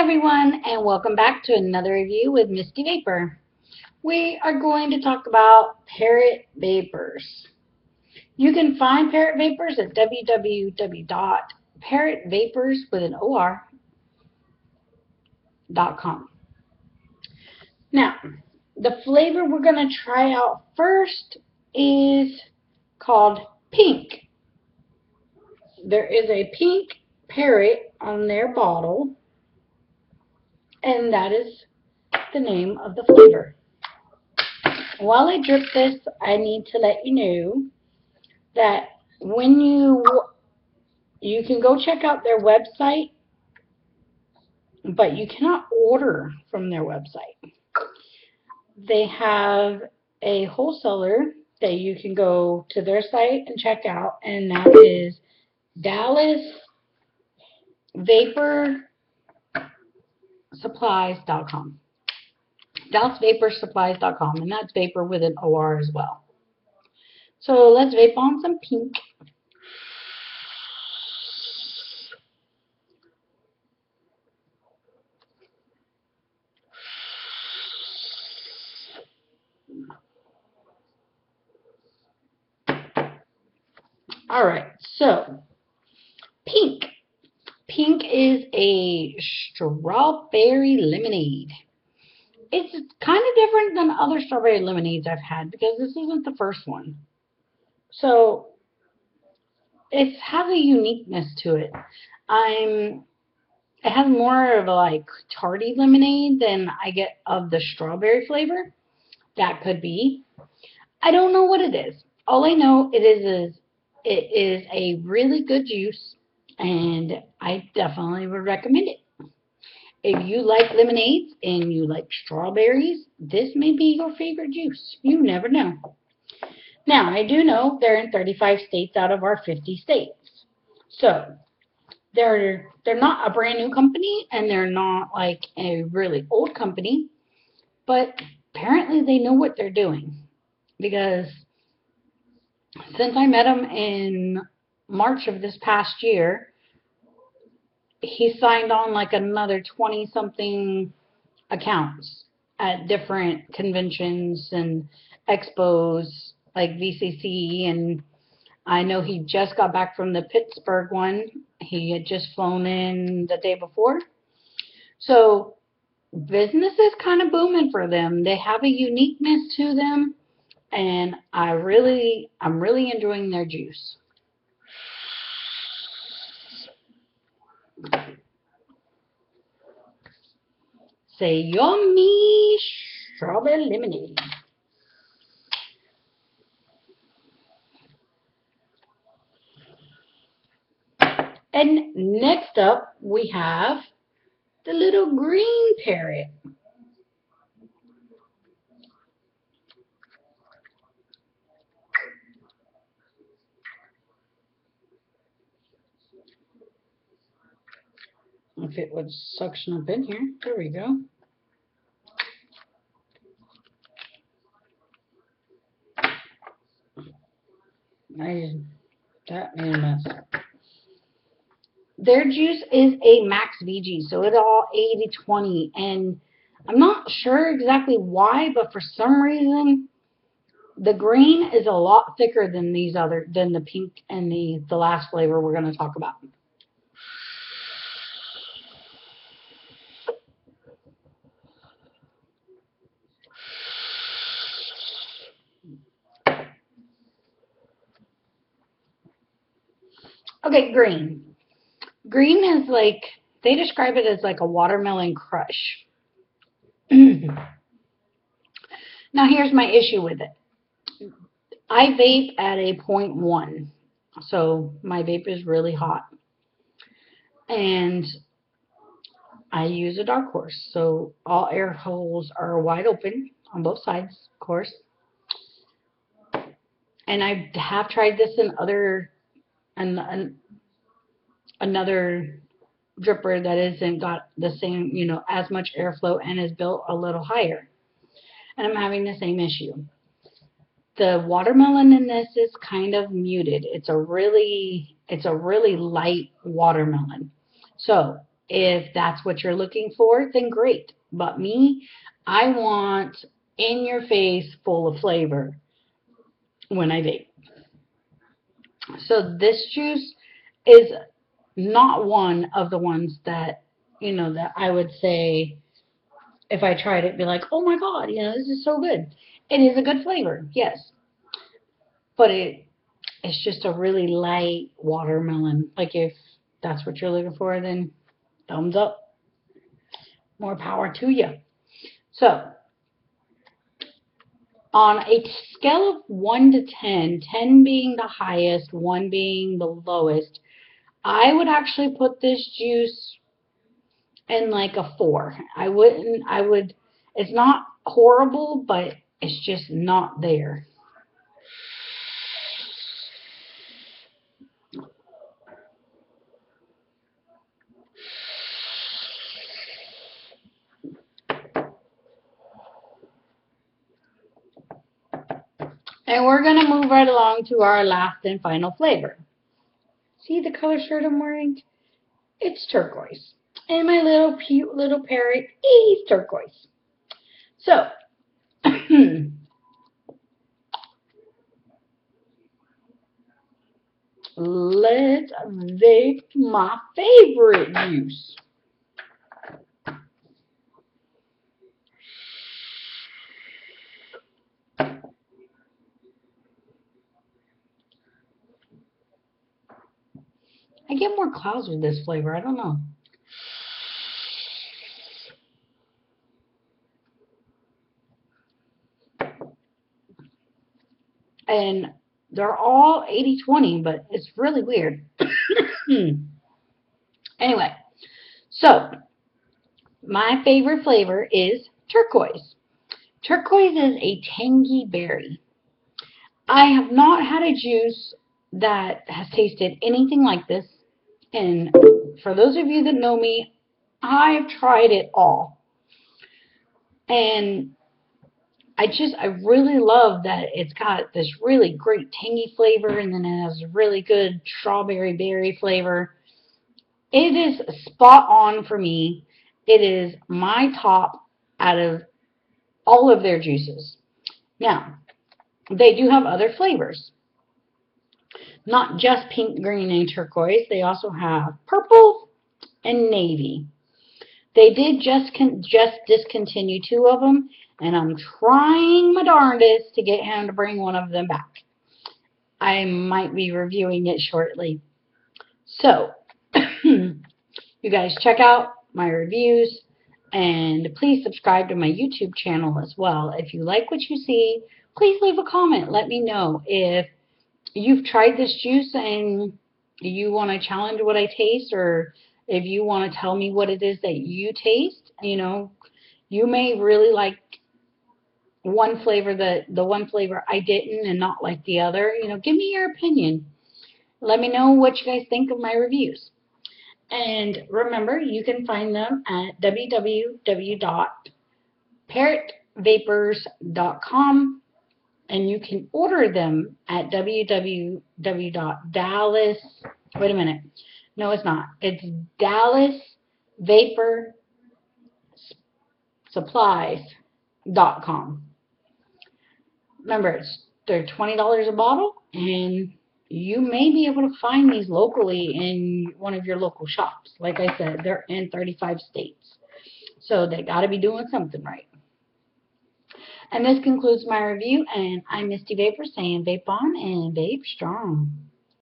everyone, and welcome back to another review with Misty Vapor. We are going to talk about parrot vapors. You can find parrot vapors at www.parrotvapors.com. Now, the flavor we're going to try out first is called pink. There is a pink parrot on their bottle, and that is the name of the flavor. While I drip this, I need to let you know that when you can go check out their website, but you cannot order from their website. They have a wholesaler that you can go to their site and check out, and that is DallasVaporSupplies.com. DallasVaporSupplies.com, and that's vapor with an OR as well. So let's vape on some pink. All right, so pink. Pink is a strawberry lemonade. It's kind of different than other strawberry lemonades I've had because this isn't the first one. So it has a uniqueness to it. It has more of a like tarty lemonade than I get of the strawberry flavor. That could be. I don't know what it is. All I know it is a really good juice, and I definitely would recommend it. If you like lemonades and you like strawberries, this may be your favorite juice. You never know. Now, I do know they're in 35 states out of our 50 states. So, they're not a brand new company, and they're not like a really old company, but apparently they know what they're doing, because since I met him in March of this past year, he signed on like another 20 something accounts at different conventions and expos like VCC, and I know he just got back from the Pittsburgh one. He had just flown in the day before. So business is kind of booming for them. They have a uniqueness to them, and I'm really enjoying their juice. Say yummy strawberry lemonade. And next up we have the little green parrot. If it would suction up in here. There we go. That made a mess. Their juice is a max VG, so it's all 80-20, and I'm not sure exactly why, but for some reason the green is a lot thicker than than the pink and the last flavor we're going to talk about. Okay, green. Green is like, they describe it as like a watermelon crush. Now here's my issue with it. I vape at a 0.1, so my vape is really hot. And I use a dark horse, so all air holes are wide open on both sides, of course. And I have tried this in another dripper that isn't got the same, as much airflow and is built a little higher. And I'm having the same issue. The watermelon in this is kind of muted. It's a really light watermelon. So If that's what you're looking for, then great. But me, I want in your face full of flavor when I vape. So this juice is not one of the ones that, that I would say if I tried it, be like, oh my God, this is so good. It is a good flavor, yes. But it's just a really light watermelon. Like if that's what you're looking for, then thumbs up. More power to you. So on a scale of 1 to 10, 10 being the highest, 1 being the lowest, I would actually put this juice in like a 4. It's not horrible, but it's just not there. And we're going to move right along to our last and final flavor. See the color shirt I'm wearing? It's turquoise. And my little cute little parrot is turquoise. So, let's vape my favorite juice. I get more clouds with this flavor. I don't know. And they're all 80/20, but it's really weird. Anyway, so my favorite flavor is turquoise. Turquoise is a tangy berry. I have not had a juice that has tasted anything like this. And for those of you that know me, I've tried it all. And I really love that it's got this really great tangy flavor and then it has a really good strawberry berry flavor. It is spot on for me. It is my top out of all of their juices. Now, they do have other flavors. Not just pink, green, and turquoise. They also have purple and navy. They did just discontinue 2 of them, and I'm trying my darndest to get him to bring one of them back. I might be reviewing it shortly. So, you guys check out my reviews, and please subscribe to my YouTube channel as well. If you like what you see, please leave a comment. Let me know if you've tried this juice and you want to challenge what I taste, or if you want to tell me what it is that you taste. You may really like one flavor, the one flavor I didn't, and not like the other. Give me your opinion. Let me know what you guys think of my reviews. And remember, you can find them at www.parrotvapors.com. And you can order them at www.dallas. Wait a minute. No, it's not. It's DallasVaporSupplies.com. Remember, they're $20 a bottle, and you may be able to find these locally in one of your local shops. Like I said, they're in 35 states. So they got to be doing something right. And this concludes my review, and I'm Misty Vapor saying vape on and vape strong.